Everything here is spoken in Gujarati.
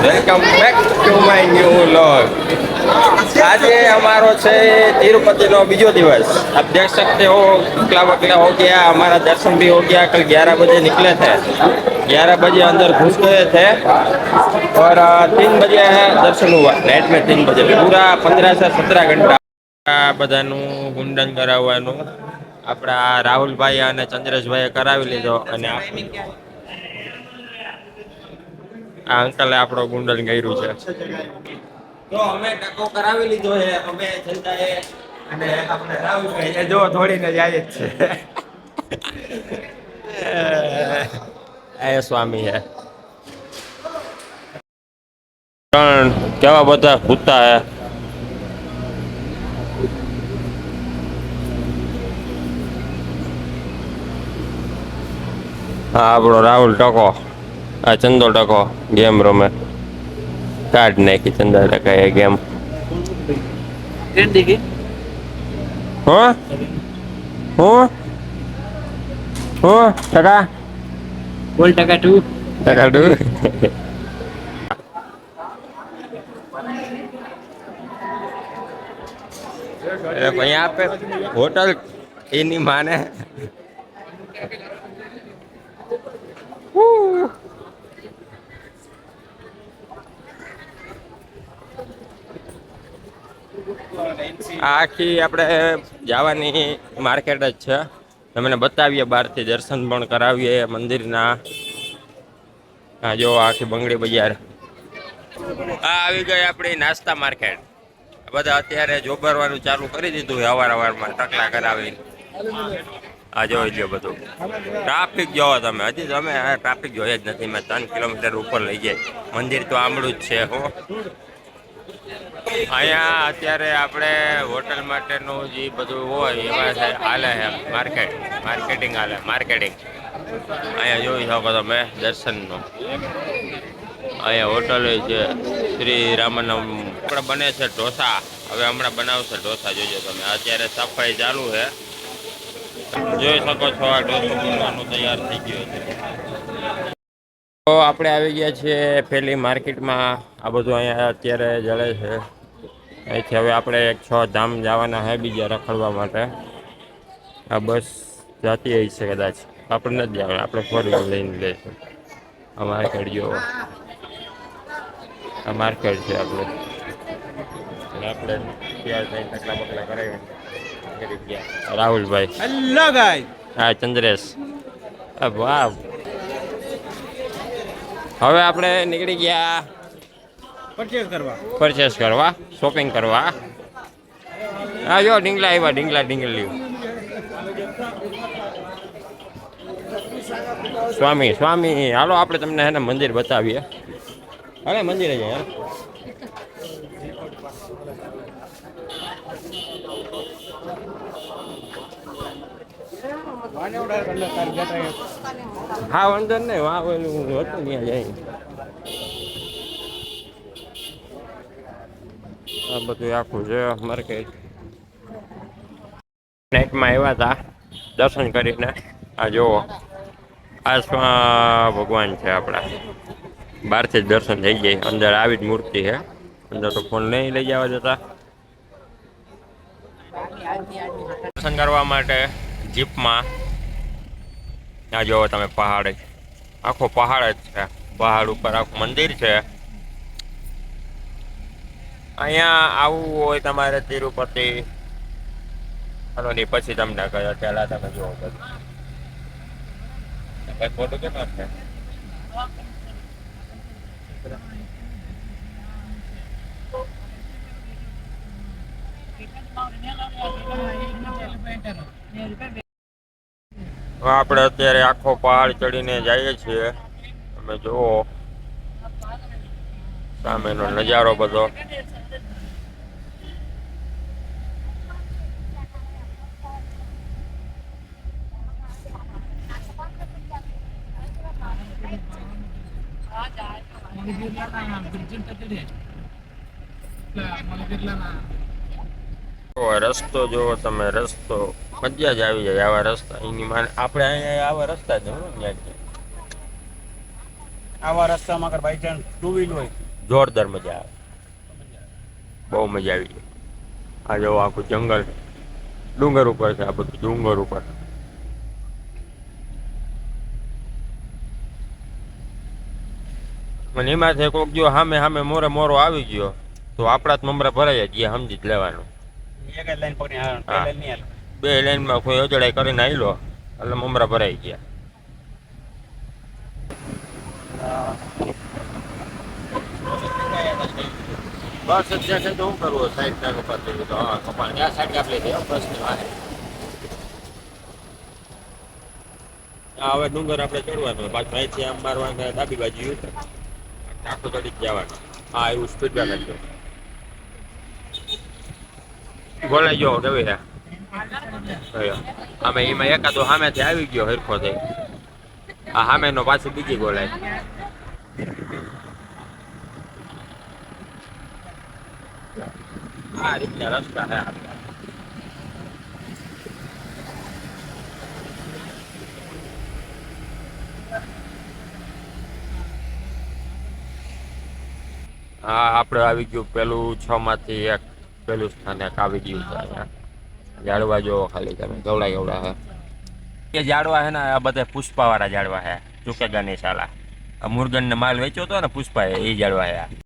Welcome back to my new vlog. આજે हमारो છે तिरुपति નો બીજો દિવસ। आप देख सकते हो कितना वकला हो गया, हमारा दर्शन भी हो गया। कल 11 बजे निकले थे, 11 बजे अंदर घुस गए थे और 3 बजे दर्शन हुआ। नाइट में 3 बजे पूरा 15 से 17 घंटा આ બધાનું ગુંડન કરાવવાનું આપણા રાહુલભાઈ અને ચંદ્રેશભાઈએ કરાવી લીધો અને આ અંકલે આપણો ગુંડન કર્યું છે। તો અમે ટકો કરાવી લીધો છે, અમે જનતાએ અને આપણે રાહુલભાઈ એ જો થોડીને જાય જ છે। એ સ્વામી હે પણ કેવા બધા ભૂતા હે। હા આપણો રાહુલ ટકો, આ ચંદો ટકો ગેમ રમે, કાઢ નાખી ચંદા ટકા એ ગેમ। હું હું હું ટકા બોલ ટકા ટુ ટકા ટુ અહીંયા આપે હોટલ એની માને આખી આપણે જવાની માર્કેટ જ છે, તમને બતાવીએ બહારથી દર્શન પણ કરાવીએ મંદિરના। હા જો આખી બંગડી બજાર આ આવી ગઈ આપણી નાસ્તા માર્કેટ। બધા અત્યારે જોબરવાનું ચાલુ કરી દીધું અવારનવારમાં ટકલા કરાવીને। આ જોઈ લ્યો બધું ટ્રાફિક જોવો તમે, હજી તમે ટ્રાફિક જોઈએ જ નથી। મેં 3 કિલોમીટર ઉપર લઈ જાય, મંદિર તો આમળું જ છે। હું અહીંયા અત્યારે આપણે હોટલ માટેનું જે બધું હોય એમાં હાલે છે માર્કેટિંગ હાલે માર્કેટિંગ। અહીંયા જોઈ શકો તમે દર્શનનું, અહીંયા હોટલ છે શ્રી રામનમ। આપણે બને છે ઢોસા, હવે હમણાં બનાવશે ઢોસા, જોજો તમે। અત્યારે સફાઈ ચાલુ છે, જોઈ શકો છો આ ઢોસો બનવાનું તૈયાર થઈ ગયો છે। તો આપણે આવી ગયા છીએ પેલી માર્કેટમાં। આ બધું અહીંયા અત્યારે જળે છે। અહીંથી હવે આપણે 6 ધામ જવાના છે બીજા રખડવા માટે। આ બસ જાતી હોય છે કદાચ, આપણે નથી જવાનું, આપણે 4 વ્હીલર લઈને લઈશું। આ માર્કેટ જો, આ માર્કેટ છે આપણે, અને આપણે ત્યાં જઈને ટકલા બકલા કરાવી ગયા। રાહુલભાઈ હેલો ગાઈસ, હા ચંદ્રેશ, વાહ। હવે આપણે નીકળી ગયા પરચેસ કરવા, શોપિંગ કરવા। હા જો ઢીંગલા આવ્યા, ઢીંગલી સ્વામી હાલો આપણે તમને હે ને મંદિર બતાવીએ। અરે મંદિરે જાય યાર, હા વાંધો નહીં, વાહ ઓલું હતું ત્યાં જાય। આ બધું આખું છે માર્કેટ। નાઇટમાં આવ્યા હતા દર્શન કરીને। આ જુઓ આસમાં ભગવાન છે આપણા, બહારથી જ દર્શન થઈ જાય, અંદર આવી જ મૂર્તિ છે। અંદર તો ફોન નહીં લઈ જવા જતા। દર્શન કરવા માટે જીપમાં આ જુઓ તમે, પહાડ આખો પહાડ જ છે, પહાડ ઉપર આખું મંદિર છે। અહીંયા આવવું હોય તમારે તિરુપતિ, હાલો ની પછી તમને કહ્યું, પહેલા તમે જુઓ બધું ફોટો કેમ આપશે। આપણે અત્યારે આખો પહાડ ચડીને જઈએ છીએ। તમે જુઓ સામેનો નજારો બધો, રસ્તો જોવો તમે, રસ્તો મજા જ આવી જાય આવા રસ્તા। એની માને આપણે અહીંયા આવા રસ્તા જ આવા રસ્તામાં અગર બાય ચાન્સ 2 વ્હીલ હોય જોરદાર મજા આવે, બહુ મજા આવી ગઈ. આ જો આખું જંગલ ડુંગર ઉપર છે, આ બધું ડુંગર ઉપર. અને એમાંથી કોઈક જો સામે સામે મોરે મોરો આવી ગયો તો આપણા જ મમરા ભરાઈ જાય, સમજી જ લેવાનું. એક જ લાઈન પકડી હાલો, બે હા. લાઈન નહીં હાલો. બે લાઈનમાં કોઈ અજડાઈ કરીને આવેલો એટલે મમરા ભરાઈ ગયા. બસ અત્યારે તો શું કરવું, સાઈડ ના કપાતી તો હા કપાણ ત્યાં સાઈડ આપી દે બસની વાહે. આ હવે ડુંગર આપણે ચડવાનું, પાછું અહીંથી આમ મારવાનું, ડાબી બાજુ આખું ચડી જ જવાનું. હા એવું સ્પીડ બ્રેકર છે. બોલાઈ ગયો કેવી છે અમે એમાં એકાદો સામેથી આવી ગયો હરખો થઈ, આ સામેનો પાછી બીજી બોલાય. આ રીતના રસ્તા છે આપણા. હા આપણે આવી ગયું પેલું 6 માંથી એક, પેલું સ્થાને આવી ગયું છે. અહીંયા ઝાડવા જોવો ખાલી તમે, ગવડા ગવડા હે. એ ઝાડવા હે ને આ બધા પુષ્પાવાળા ઝાડવા હે, ચૂકેગા નહીં સાલા. આ મુરગનને માલ વેચ્યો હતો ને પુષ્પા એ ઝાડવા હે.